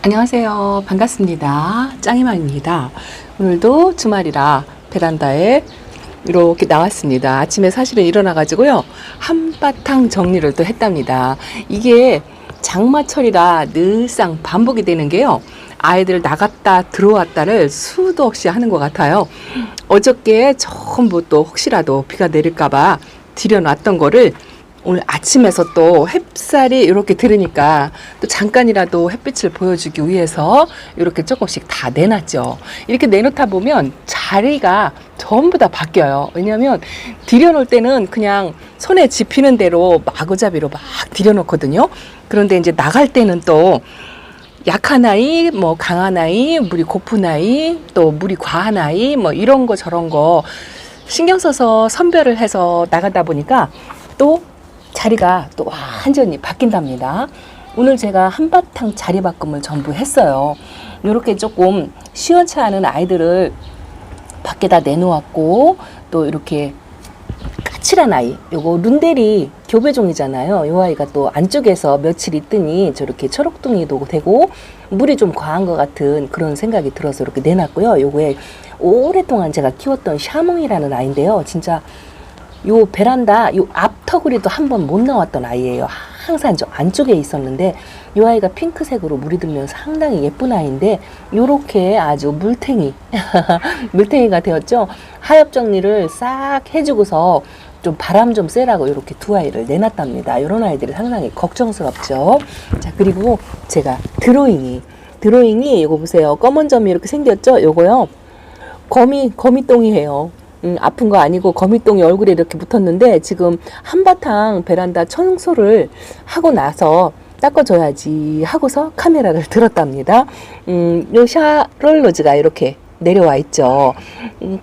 안녕하세요. 반갑습니다. 짱이맘입니다. 오늘도 주말이라 베란다에 이렇게 나왔습니다. 아침에 사실은 일어나가지고요. 한바탕 정리를 또 했답니다. 이게 장마철이라 늘상 반복이 되는 게요. 아이들 나갔다 들어왔다를 수도 없이 하는 것 같아요. 어저께 전부 또 혹시라도 비가 내릴까봐 들여놨던 거를 오늘 아침에서 또 햇살이 이렇게 들으니까 또 잠깐이라도 햇빛을 보여주기 위해서 이렇게 조금씩 다 내놨죠. 이렇게 내놓다 보면 자리가 전부 다 바뀌어요. 왜냐하면 들여놓을 때는 그냥 손에 집히는 대로 마구잡이로 막 들여놓거든요. 그런데 이제 나갈 때는 또 약한 아이, 뭐 강한 아이, 물이 고픈 아이, 또 물이 과한 아이, 뭐 이런 거 저런 거 신경 써서 선별을 해서 나가다 보니까 또 자리가 또 완전히 바뀐답니다. 오늘 제가 한바탕 자리 바꿈을 전부 했어요. 이렇게 조금 시원치 않은 아이들을 밖에다 내놓았고, 또 이렇게 까칠한 아이, 요거 룬데리 교배종이잖아요. 요 아이가 또 안쪽에서 며칠 있더니 저렇게 초록둥이도 되고 물이 좀 과한 것 같은 그런 생각이 들어서 이렇게 내놨고요. 요거에 오랫동안 제가 키웠던 샤몽이라는 아이인데요. 진짜 요 베란다 요 앞터구리도 한 번 못 나왔던 아이예요. 항상 저 안쪽에 있었는데 요 아이가 핑크색으로 물이 들면 상당히 예쁜 아이인데 요렇게 아주 물탱이 물탱이가 되었죠. 하엽 정리를 싹 해주고서 좀 바람 좀 쐬라고 이렇게 두 아이를 내놨답니다. 요런 아이들이 상당히 걱정스럽죠. 자, 그리고 제가 드로잉이 요거 보세요. 검은 점이 이렇게 생겼죠. 요거요 거미똥이에요. 아픈 거 아니고 거미똥이 얼굴에 이렇게 붙었는데 지금 한바탕 베란다 청소를 하고 나서 닦아줘야지 하고서 카메라를 들었답니다. 요 샤롤로즈가 이렇게 내려와 있죠.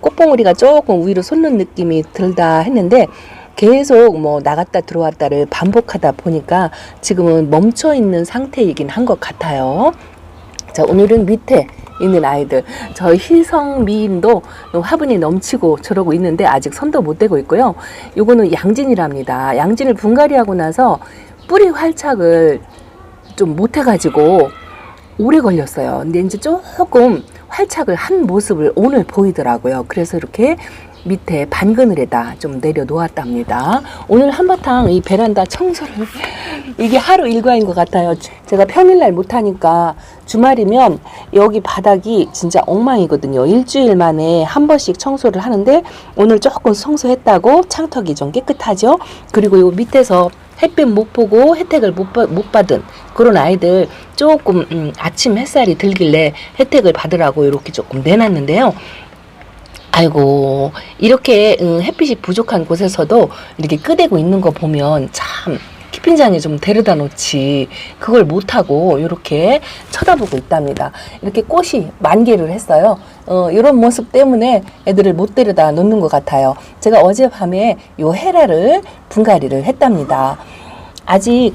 꽃봉오리가 조금 위로 솟는 느낌이 들다 했는데 계속 뭐 나갔다 들어왔다를 반복하다 보니까 지금은 멈춰 있는 상태이긴 한 것 같아요. 자, 오늘은 밑에 있는 아이들, 저 희성미인도 화분이 넘치고 저러고 있는데 아직 손도 못 대고 있고요. 요거는 양진이랍니다. 양진을 분갈이하고 나서 뿌리 활착을 좀 못해가지고 오래 걸렸어요. 근데 이제 조금 활착을 한 모습을 오늘 보이더라고요. 그래서 이렇게 밑에 반그늘에다 좀 내려놓았답니다. 오늘 한바탕 이 베란다 청소를 이게 하루 일과인 것 같아요. 제가 평일날 못하니까 주말이면 여기 바닥이 진짜 엉망이거든요. 일주일 만에 한 번씩 청소를 하는데 오늘 조금 청소했다고 창턱이 좀 깨끗하죠. 그리고 요 밑에서 햇빛 못 보고 혜택을 못 받은 그런 아이들 조금 아침 햇살이 들길래 혜택을 받으라고 이렇게 조금 내놨는데요. 아이고, 이렇게 햇빛이 부족한 곳에서도 이렇게 끄대고 있는 거 보면 참 키핑장에 좀 데려다 놓지 그걸 못하고 이렇게 쳐다보고 있답니다. 이렇게 꽃이 만개를 했어요. 이런 모습 때문에 애들을 못 데려다 놓는 것 같아요. 제가 어젯밤에 요 헤라를 분갈이를 했답니다. 아직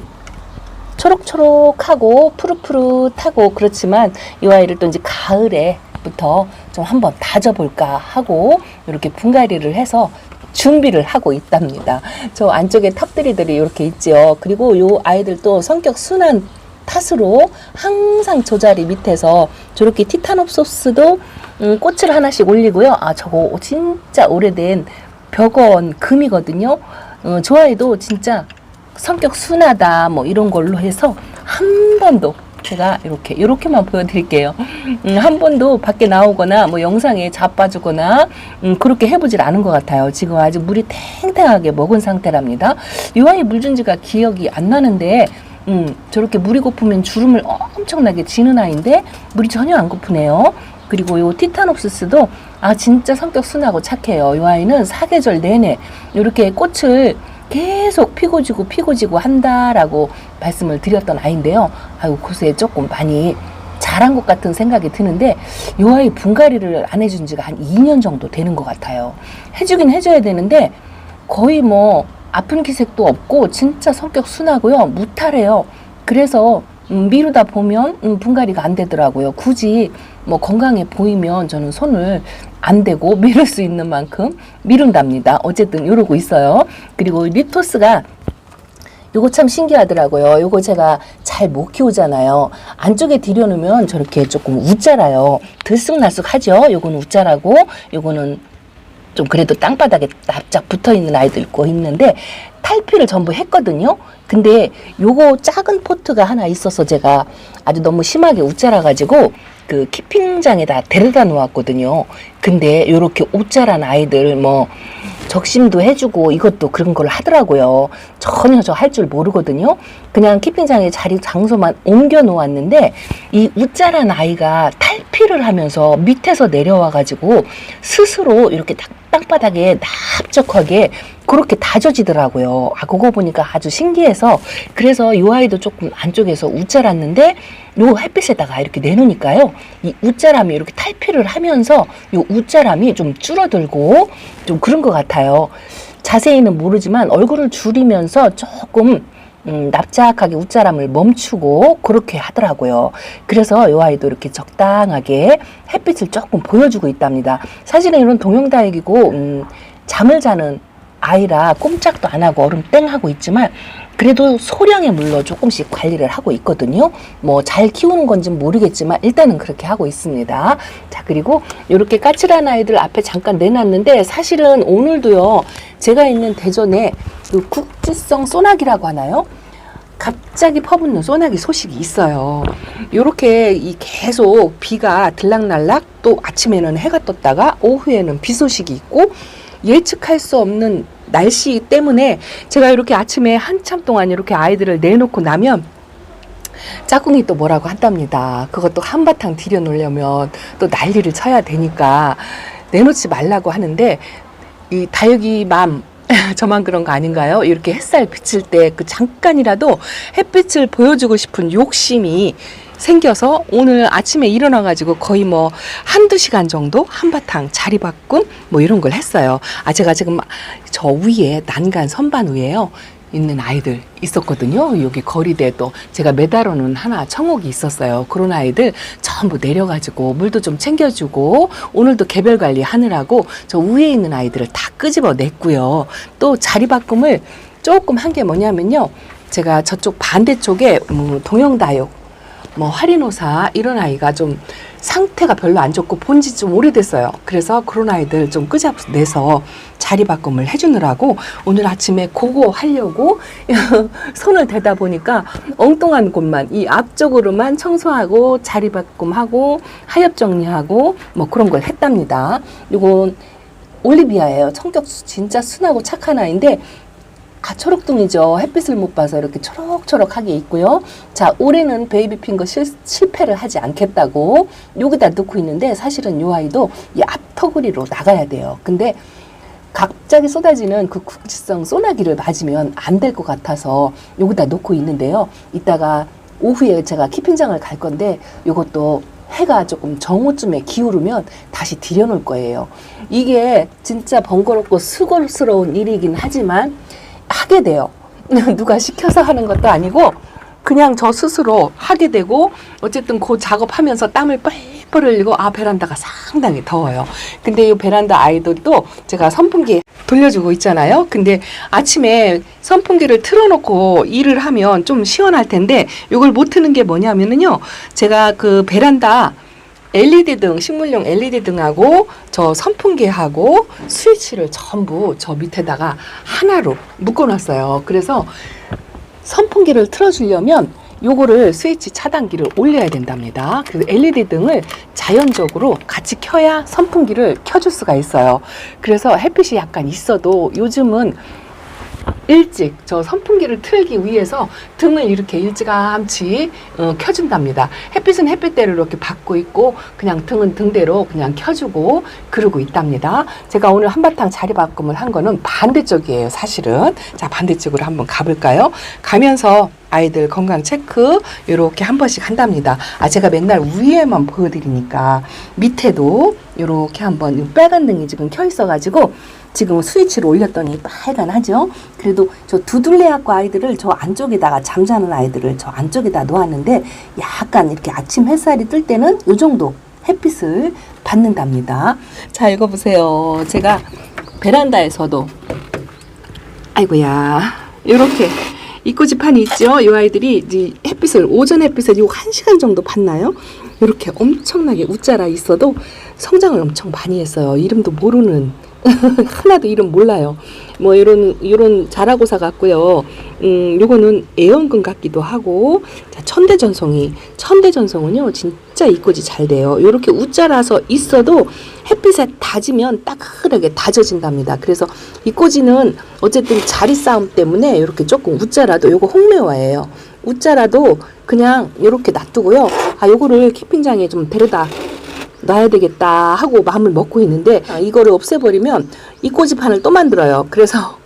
초록초록하고 푸릇푸릇하고 그렇지만 이 아이를 또 이제 가을에 부터 좀 한번 다져볼까 하고 이렇게 분갈이를 해서 준비를 하고 있답니다. 저 안쪽에 탑들이들이 이렇게 있죠. 그리고 요 아이들도 성격 순한 탓으로 항상 저 자리 밑에서 저렇게 티타노소스도 꽃을 하나씩 올리고요. 아, 저거 진짜 오래된 벽원 금이거든요. 저 아이도 진짜 성격 순하다 뭐 이런 걸로 해서 한 번도 제가 이렇게만 보여드릴게요. 한 번도 밖에 나오거나 뭐 영상에 자빠지거나 그렇게 해보질 않은 것 같아요. 지금 아직 물이 탱탱하게 먹은 상태랍니다. 이 아이 물 준 지가 기억이 안 나는데 저렇게 물이 고프면 주름을 엄청나게 지는 아이인데 물이 전혀 안 고프네요. 그리고 요 티타노프스도 진짜 성격 순하고 착해요. 이 아이는 사계절 내내 이렇게 꽃을 계속 피고 지고 한다라고 말씀을 드렸던 아이인데요. 아유, 곳에 조금 많이 자란 것 같은 생각이 드는데 이 아이 분갈이를 안 해준 지가 한 2년 정도 되는 것 같아요. 해주긴 해줘야 되는데 거의 뭐 아픈 기색도 없고 진짜 성격 순하고요. 무탈해요. 그래서 미루다 보면 분갈이가 안 되더라고요. 굳이 뭐 건강해 보이면 저는 손을 안 대고 미룰 수 있는 만큼 미룬답니다. 어쨌든 이러고 있어요. 그리고 리토스가 요거 참 신기하더라고요. 요거 제가 잘 못 키우잖아요. 안쪽에 들여놓으면 저렇게 조금 웃자라요. 들쑥날쑥하죠. 요거는 웃자라고, 요거는 좀 그래도 땅바닥에 납작 붙어있는 아이도 있고 있는데 탈피를 전부 했거든요. 근데 요거 작은 포트가 하나 있어서 제가 아주 너무 심하게 웃자라가지고 그 키핑장에다 데려다 놓았거든요. 근데 요렇게 웃자란 아이들 뭐 적심도 해주고 이것도 그런 걸 하더라고요. 전혀 저 할 줄 모르거든요. 그냥 키핑장에 자리 장소만 옮겨 놓았는데 이 웃자란 아이가 탈피를 하면서 밑에서 내려와가지고 스스로 이렇게 땅바닥에 납작하게 그렇게 다져지더라고요. 그거 보니까 아주 신기해서 그래서 이 아이도 조금 안쪽에서 웃자랐는데 요 햇빛에다가 이렇게 내놓으니까요. 이 웃자람이 이렇게 탈피를 하면서 요 웃자람이 좀 줄어들고 좀 그런 것 같아요. 자세히는 모르지만 얼굴을 줄이면서 조금 납작하게 웃자람을 멈추고 그렇게 하더라고요. 그래서 이 아이도 이렇게 적당하게 햇빛을 조금 보여주고 있답니다. 사실은 이런 동영다육이고 잠을 자는 아이라 꼼짝도 안 하고 얼음 땡 하고 있지만 그래도 소량의 물로 조금씩 관리를 하고 있거든요. 뭐 잘 키우는 건지는 모르겠지만 일단은 그렇게 하고 있습니다. 자, 그리고 이렇게 까칠한 아이들 앞에 잠깐 내놨는데 사실은 오늘도요. 제가 있는 대전에 그 국지성 소나기라고 하나요? 갑자기 퍼붓는 소나기 소식이 있어요. 요렇게 계속 비가 들락날락 또 아침에는 해가 떴다가 오후에는 비 소식이 있고 예측할 수 없는 날씨 때문에 제가 이렇게 아침에 한참 동안 이렇게 아이들을 내놓고 나면 짝꿍이 또 뭐라고 한답니다. 그것도 한바탕 들여놓으려면 또 난리를 쳐야 되니까 내놓지 말라고 하는데 이 다육이 맘 저만 그런 거 아닌가요? 이렇게 햇살 비칠 때 그 잠깐이라도 햇빛을 보여주고 싶은 욕심이 생겨서 오늘 아침에 일어나가지고 거의 뭐 한두 시간 정도 한바탕 자리 바꿈 뭐 이런 걸 했어요. 제가 지금 저 위에 난간 선반 위에요. 있는 아이들 있었거든요. 여기 거리대도 제가 매달아 놓은 하나 청옥이 있었어요. 그런 아이들 전부 내려가지고 물도 좀 챙겨주고 오늘도 개별 관리 하느라고 저 위에 있는 아이들을 다 끄집어 냈고요. 또 자리 바꿈을 조금 한 게 뭐냐면요. 제가 저쪽 반대쪽에 동영다육 뭐 화리노사 이런 아이가 좀 상태가 별로 안 좋고 본지 좀 오래됐어요. 그래서 그런 아이들 좀 끄집어내서 자리 바꿈을 해주느라고 오늘 아침에 그거 하려고 손을 대다 보니까 엉뚱한 곳만 이 앞쪽으로만 청소하고 자리 바꿈하고 하엽 정리하고 뭐 그런 걸 했답니다. 이건 올리비아예요. 성격 진짜 순하고 착한 아이인데 초록둥이죠. 햇빛을 못 봐서 이렇게 초록초록하게 있고요. 자, 올해는 베이비 핑거 실패를 하지 않겠다고 여기다 넣고 있는데 사실은 이 아이도 이 앞터구리로 나가야 돼요. 근데 갑자기 쏟아지는 그 국지성 소나기를 맞으면 안 될 것 같아서 여기다 놓고 있는데요. 이따가 오후에 제가 키핑장을 갈 건데 이것도 해가 조금 정오쯤에 기울으면 다시 들여놓을 거예요. 이게 진짜 번거롭고 수고스러운 일이긴 하지만 하게 돼요. 누가 시켜서 하는 것도 아니고 그냥 저 스스로 하게 되고 어쨌든 그 작업하면서 땀을 뻘뻘 흘리고 베란다가 상당히 더워요. 근데 이 베란다 아이들도 제가 선풍기 돌려주고 있잖아요. 근데 아침에 선풍기를 틀어놓고 일을 하면 좀 시원할 텐데 이걸 못 트는 게 뭐냐면은요. 제가 그 베란다 LED 등, 식물용 LED 등하고 저 선풍기하고 스위치를 전부 저 밑에다가 하나로 묶어놨어요. 그래서 선풍기를 틀어주려면 요거를 스위치 차단기를 올려야 된답니다. 그 LED 등을 자연적으로 같이 켜야 선풍기를 켜줄 수가 있어요. 그래서 햇빛이 약간 있어도 요즘은 일찍 저 선풍기를 틀기 위해서 등을 이렇게 일찌감치 켜준답니다. 햇빛은 햇빛대로 이렇게 받고 있고 그냥 등은 등대로 그냥 켜주고 그러고 있답니다. 제가 오늘 한바탕 자리 바꿈을 한 거는 반대쪽이에요. 사실은. 자, 반대쪽으로 한번 가볼까요? 가면서 아이들 건강 체크 이렇게 한 번씩 한답니다. 제가 맨날 위에만 보여드리니까 밑에도 이렇게 한번 빨간 등이 지금 켜 있어가지고 지금 스위치를 올렸더니 빨간하죠. 그래도 저 두둘레학과 아이들을 저 안쪽에다가 잠자는 아이들을 저 안쪽에다 놓았는데 약간 이렇게 아침 햇살이 뜰 때는 이 정도 햇빛을 받는답니다. 자, 읽어보세요. 제가 베란다에서도 아이고야 이렇게 이꼬지판이 있죠. 이 아이들이 이제 햇빛을 오전 햇빛을 요 1시간 정도 봤나요? 이렇게 엄청나게 웃자라 있어도 성장을 엄청 많이 했어요. 이름도 모르는 하나도 이름 몰라요. 뭐 이런 자라고사 같고요. 요거는 애연근 같기도 하고. 자, 천대전송은요 진짜 이꼬지 잘 돼요. 요렇게 웃자라서 있어도 햇빛에 다지면 따끈하게 다져진답니다. 그래서 이꼬지는 어쨌든 자리 싸움 때문에 이렇게 조금 웃자라도, 요거 홍매화예요. 웃자라도 그냥 이렇게 놔두고요. 아, 요거를 키핑장에 좀 데려다 놔야 되겠다 하고 마음을 먹고 있는데, 이거를 없애버리면 이꼬지판을 또 만들어요. 그래서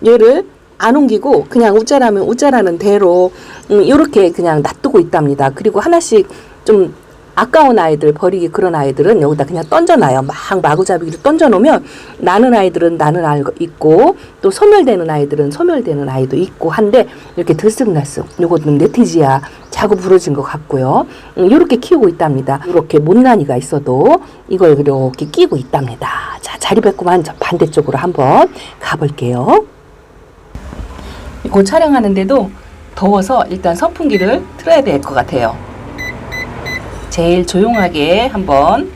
얘를 안 옮기고 그냥 웃자라면 웃자라는 대로 이렇게 그냥 놔두고 있답니다. 그리고 하나씩 좀 아까운 아이들, 버리기 그런 아이들은 여기다 그냥 던져놔요. 막 마구잡이로 던져놓으면 나는 아이들은 나는 아이가 있고, 또 소멸되는 아이들은 소멸되는 아이도 있고 한데, 이렇게 들쑥날쑥, 요거는 네티지아 자고 부러진 것 같고요. 이렇게 키우고 있답니다. 이렇게 못난이가 있어도 이걸 이렇게 끼고 있답니다. 자, 자리배꾸만 저 반대쪽으로 한번 가볼게요. 이거 촬영하는데도 더워서 일단 선풍기를 틀어야 될 것 같아요. 제일 조용하게 한번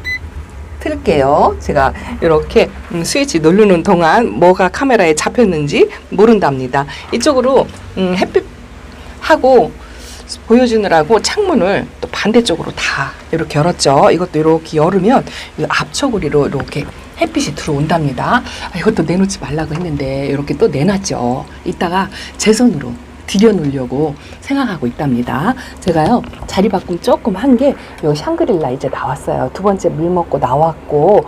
틀게요. 제가 이렇게 스위치 누르는 동안 뭐가 카메라에 잡혔는지 모른답니다. 이쪽으로 햇빛하고 보여주느라고 창문을 또 반대쪽으로 다 이렇게 열었죠. 이것도 이렇게 열으면 앞처구리로 이렇게 햇빛이 들어온답니다. 이것도 내놓지 말라고 했는데 이렇게 또 내놨죠. 이따가 제 손으로 들여놓으려고 생각하고 있답니다. 제가요 자리 바꿈 조금 한 게 요 샹그릴라 이제 나왔어요. 두 번째 물 먹고 나왔고,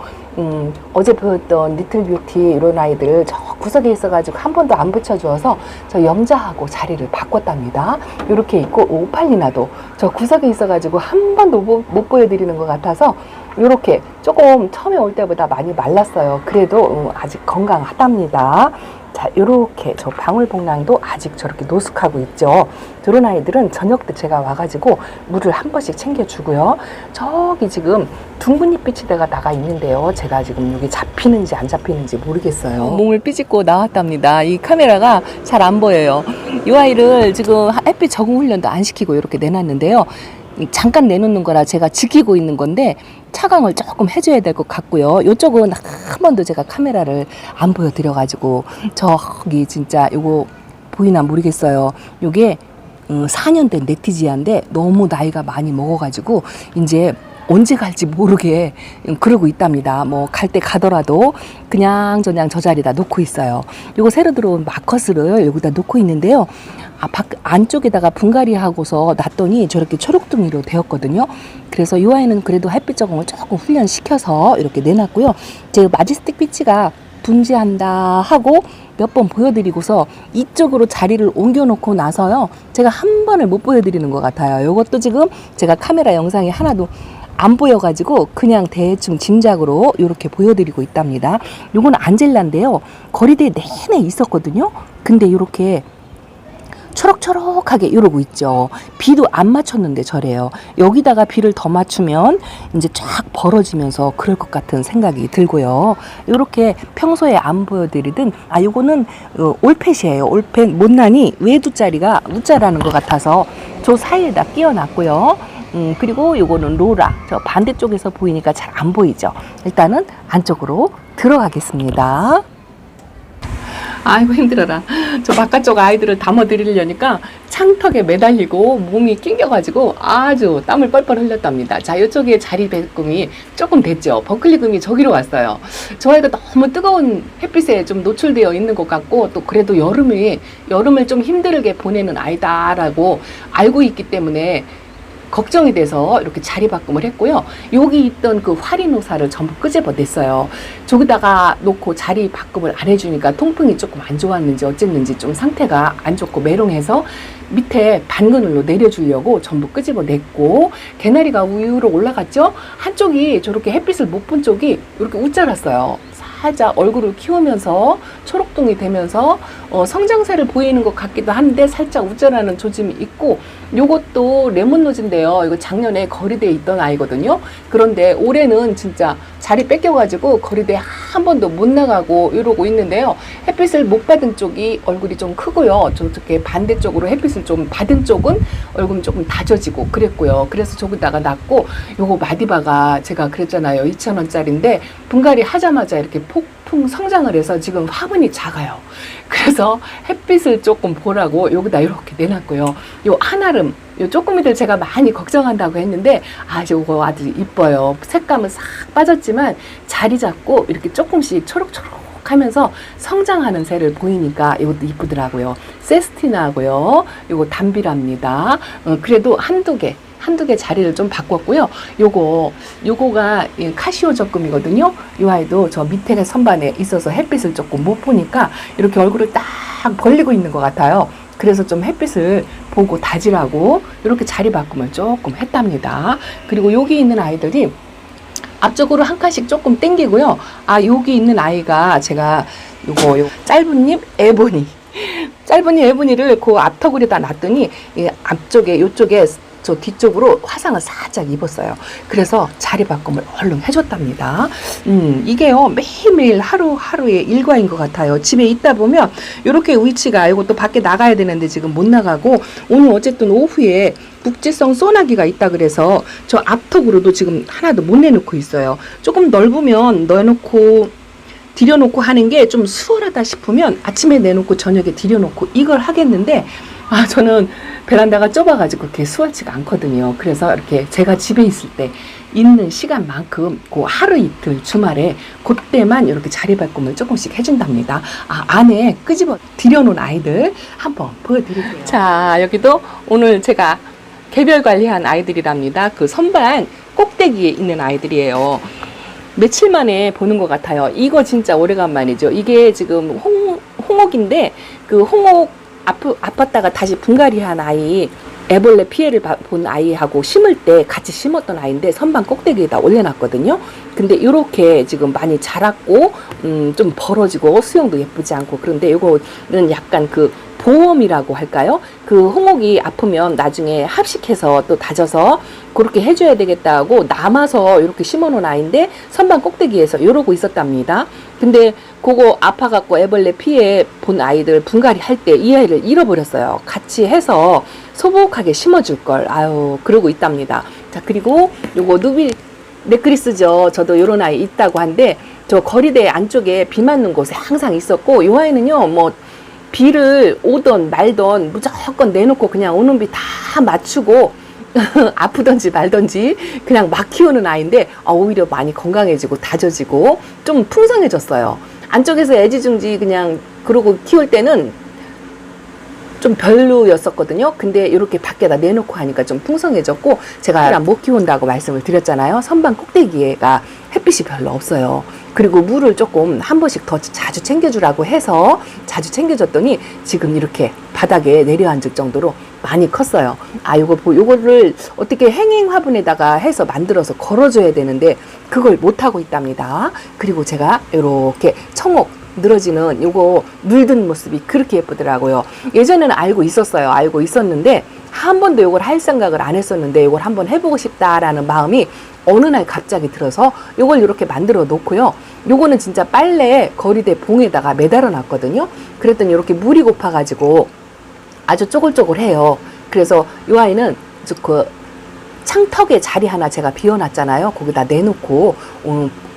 어제 보였던 리틀 뷰티 이런 아이들 저 구석에 있어가지고 한 번도 안 붙여주어서 저 염자하고 자리를 바꿨답니다. 이렇게 있고, 오팔리나도 저 구석에 있어가지고 한 번도 못 보여드리는 것 같아서 이렇게 조금 처음에 올 때보다 많이 말랐어요. 그래도 아직 건강하답니다. 자, 요렇게 저 방울복랑도 아직 저렇게 노숙하고 있죠. 저런 아이들은 저녁 때 제가 와가지고 물을 한 번씩 챙겨주고요. 저기 지금 둥근 잎비치대가 나가 있는데요. 제가 지금 여기 잡히는지 안 잡히는지 모르겠어요. 몸을 삐집고 나왔답니다. 이 카메라가 잘 안 보여요. 이 아이를 지금 햇빛 적응 훈련도 안 시키고 이렇게 내놨는데요. 잠깐 내놓는 거라 제가 지키고 있는 건데 차강을 조금 해줘야 될 것 같고요. 이쪽은 한 번도 제가 카메라를 안 보여드려가지고 저기 진짜 요거 보이나 모르겠어요. 요게 4년 된 네티지아인데 너무 나이가 많이 먹어가지고 이제 언제 갈지 모르게 그러고 있답니다. 뭐 갈 때 가더라도 그냥 저 자리에다 놓고 있어요. 요거 새로 들어온 마커스를 여기다 놓고 있는데요. 안쪽에다가 분갈이 하고서 놨더니 저렇게 초록둥이로 되었거든요. 그래서 이 아이는 그래도 햇빛 적응을 조금 훈련시켜서 이렇게 내놨고요. 제가 마지스틱 피치가 분지한다 하고 몇 번 보여드리고서 이쪽으로 자리를 옮겨놓고 나서요. 제가 한 번을 못 보여드리는 것 같아요. 이것도 지금 제가 카메라 영상이 하나도 안 보여가지고 그냥 대충 짐작으로 이렇게 보여드리고 있답니다. 요건 안젤라인데요. 거리대에 내내 있었거든요. 근데 이렇게 초록초록하게 이러고 있죠. 비도 안 맞췄는데 저래요. 여기다가 비를 더 맞추면 이제 쫙 벌어지면서 그럴 것 같은 생각이 들고요. 이렇게 평소에 안 보여드리던 요거는 올펫이에요. 올펫 못난이 외두짜리가 우짜라는 것 같아서 저 사이에다 끼워놨고요. 그리고 요거는 로라. 저 반대쪽에서 보이니까 잘 안 보이죠. 일단은 안쪽으로 들어가겠습니다. 아이고 힘들어라. 저 바깥쪽 아이들을 담아드리려니까 창턱에 매달리고 몸이 낑겨가지고 아주 땀을 뻘뻘 흘렸답니다. 자, 이쪽에 자리 배꿈이 조금 됐죠. 버클리금이 저기로 왔어요. 저 아이가 너무 뜨거운 햇빛에 좀 노출되어 있는 것 같고, 또 그래도 여름을 좀 힘들게 보내는 아이다라고 알고 있기 때문에 걱정이 돼서 이렇게 자리 바꿈을 했고요. 여기 있던 그 화리노사를 전부 끄집어냈어요. 저기다가 놓고 자리 바꿈을 안 해주니까 통풍이 조금 안 좋았는지 어쨌는지 좀 상태가 안 좋고 메롱해서 밑에 반그늘로 내려주려고 전부 끄집어냈고, 개나리가 위로 올라갔죠. 한쪽이 저렇게 햇빛을 못 본 쪽이 이렇게 웃자랐어요. 살짝 얼굴을 키우면서 초록둥이 되면서 성장세를 보이는 것 같기도 한데 살짝 웃자라는 조짐이 있고, 요것도 레몬로즈인데요. 이거 작년에 거리대에 있던 아이거든요. 그런데 올해는 진짜 자리 뺏겨가지고 거리대 한 번도 못 나가고 이러고 있는데요. 햇빛을 못 받은 쪽이 얼굴이 좀 크고요. 저렇게 반대쪽으로 햇빛을 좀 받은 쪽은 얼굴이 조금 다져지고 그랬고요. 그래서 저기다가 놨고, 요거 마디바가 제가 그랬잖아요. 2,000원짜리인데 분갈이 하자마자 이렇게 폭풍 성장을 해서 지금 화분이 작아요. 그래서 햇빛을 조금 보라고 여기다 이렇게 내놨고요. 요 한아름, 요 쪼꼬미들 제가 많이 걱정한다고 했는데, 아, 요거 아주 이뻐요. 색감은 싹 빠졌지만 자리 잡고 이렇게 조금씩 초록초록 하면서 성장하는 새를 보이니까 이것도 이쁘더라고요. 세스티나하고요. 요거 담비랍니다. 그래도 한두 개 자리를 좀 바꿨고요. 요거가 카시오 적금이거든요. 이 아이도 저 밑에 선반에 있어서 햇빛을 조금 못 보니까 이렇게 얼굴을 딱 벌리고 있는 것 같아요. 그래서 좀 햇빛을 보고 다지라고 이렇게 자리 바꿈을 조금 했답니다. 그리고 여기 있는 아이들이 앞쪽으로 한 칸씩 조금 당기고요. 아, 여기 있는 아이가 제가 요거 짧은 잎 에보니 에보니를 그 앞턱을에다 놨더니 이 앞쪽에 요쪽에 저 뒤쪽으로 화상을 살짝 입었어요. 그래서 자리 바꿈을 얼른 해줬답니다. 이게요, 매일매일 하루하루의 일과인 것 같아요. 집에 있다 보면 이렇게 위치가, 이것도 밖에 나가야 되는데 지금 못 나가고, 오늘 어쨌든 오후에 국지성 소나기가 있다 그래서 저 앞턱으로도 지금 하나도 못 내놓고 있어요. 조금 넓으면 넣어놓고 들여놓고 하는 게 좀 수월하다 싶으면 아침에 내놓고 저녁에 들여놓고 이걸 하겠는데, 아, 저는 베란다가 좁아가지고 그렇게 수월치가 않거든요. 그래서 이렇게 제가 집에 있을 때 있는 시간만큼 그 하루 이틀 주말에 그때만 이렇게 자리 바꿈을 조금씩 해준답니다. 아, 안에 끄집어 들여놓은 아이들 한번 보여드릴게요. 자, 여기도 오늘 제가 개별 관리한 아이들이랍니다. 그 선반 꼭대기에 있는 아이들이에요. 며칠 만에 보는 것 같아요. 이거 진짜 오래간만이죠. 이게 지금 홍옥인데, 그 홍옥 아팠다가 다시 분갈이한 아이, 애벌레 피해를 본 아이하고 심을 때 같이 심었던 아이인데 선반 꼭대기에다 올려놨거든요. 근데 이렇게 지금 많이 자랐고 좀 벌어지고 수영도 예쁘지 않고, 그런데 이거는 약간 그 보험이라고 할까요? 그 홍옥이 아프면 나중에 합식해서 또 다져서 그렇게 해줘야 되겠다고 남아서 이렇게 심어놓은 아이인데 선반 꼭대기에서 이러고 있었답니다. 근데 그거 아파갖고 애벌레 피해 본 아이들 분갈이 할 때 이 아이를 잃어버렸어요. 같이 해서 소복하게 심어줄 걸. 아유, 그러고 있답니다. 자, 그리고 요거 누비 네크리스죠. 저도 요런 아이 있다고 한데, 저 거리대 안쪽에 비 맞는 곳에 항상 있었고, 요 아이는요, 뭐 비를 오던 말던 무조건 내놓고 그냥 오는 비 다 맞추고 아프던지 말던지 그냥 막 키우는 아이인데, 오히려 많이 건강해지고 다져지고 좀 풍성해졌어요. 안쪽에서 애지중지 그냥 그러고 키울 때는 좀 별로였었거든요. 근데 이렇게 밖에다 내놓고 하니까 좀 풍성해졌고, 제가 못 키운다고 말씀을 드렸잖아요. 선반 꼭대기가 햇빛이 별로 없어요. 그리고 물을 조금 한 번씩 더 자주 챙겨주라고 해서 자주 챙겨줬더니 지금 이렇게 바닥에 내려앉을 정도로 많이 컸어요. 아, 요거를 어떻게 행잉 화분에다가 해서 만들어서 걸어줘야 되는데 그걸 못하고 있답니다. 그리고 제가 이렇게 청옥 늘어지는 요거 물든 모습이 그렇게 예쁘더라고요. 예전에는 알고 있었는데 한 번도 요걸 할 생각을 안 했었는데, 요걸 한번 해보고 싶다라는 마음이 어느 날 갑자기 들어서 요걸 이렇게 만들어 놓고요. 요거는 진짜 빨래 거리대 봉에다가 매달아 놨거든요. 그랬더니 이렇게 물이 고파가지고 아주 쪼글쪼글해요. 그래서 요 아이는 그 창턱에 자리 하나 제가 비워놨잖아요. 거기다 내놓고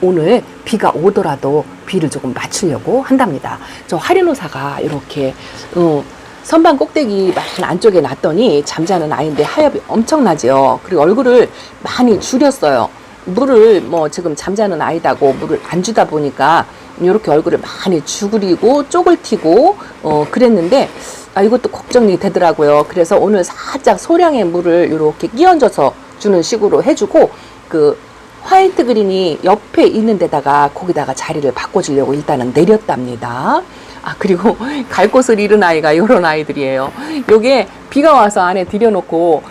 오늘 비가 오더라도 비를 조금 맞추려고 한답니다. 저 하리노사가 이렇게 선반 꼭대기 맨 안쪽에 놨더니 잠자는 아이인데 하엽이 엄청나죠. 그리고 얼굴을 많이 줄였어요. 물을 뭐 지금 잠자는 아이다고 물을 안 주다 보니까 이렇게 얼굴을 많이 죽으리고 쪼글튀고 그랬는데, 이것도 걱정이 되더라고요. 그래서 오늘 살짝 소량의 물을 이렇게 끼얹어서 주는 식으로 해주고, 그 화이트 그린이 옆에 있는 데다가 거기다가 자리를 바꿔주려고 일단은 내렸답니다. 그리고 갈 곳을 잃은 아이가 이런 아이들이에요. 요게 비가 와서 안에 들여놓고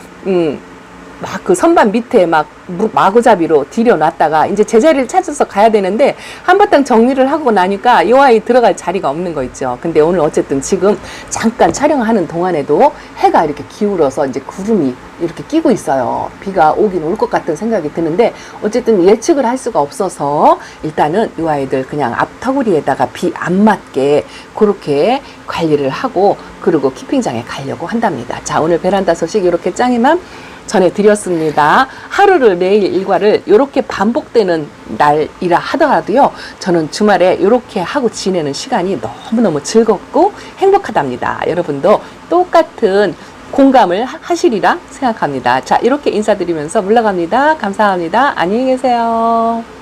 막 그 선반 밑에 막 마구잡이로 들여놨다가 이제 제자리를 찾아서 가야 되는데 한바탕 정리를 하고 나니까 이 아이 들어갈 자리가 없는 거 있죠. 근데 오늘 어쨌든 지금 잠깐 촬영하는 동안에도 해가 이렇게 기울어서 이제 구름이 이렇게 끼고 있어요. 비가 오긴 올 것 같은 생각이 드는데 어쨌든 예측을 할 수가 없어서 일단은 이 아이들 그냥 앞터구리에다가 비 안 맞게 그렇게 관리를 하고 그리고 키핑장에 가려고 한답니다. 자, 오늘 베란다 소식 이렇게 짱이만 전해드렸습니다. 하루를 매일 일과를 이렇게 반복되는 날이라 하더라도요, 저는 주말에 이렇게 하고 지내는 시간이 너무너무 즐겁고 행복하답니다. 여러분도 똑같은 공감을 하시리라 생각합니다. 자, 이렇게 인사드리면서 물러갑니다. 감사합니다. 안녕히 계세요.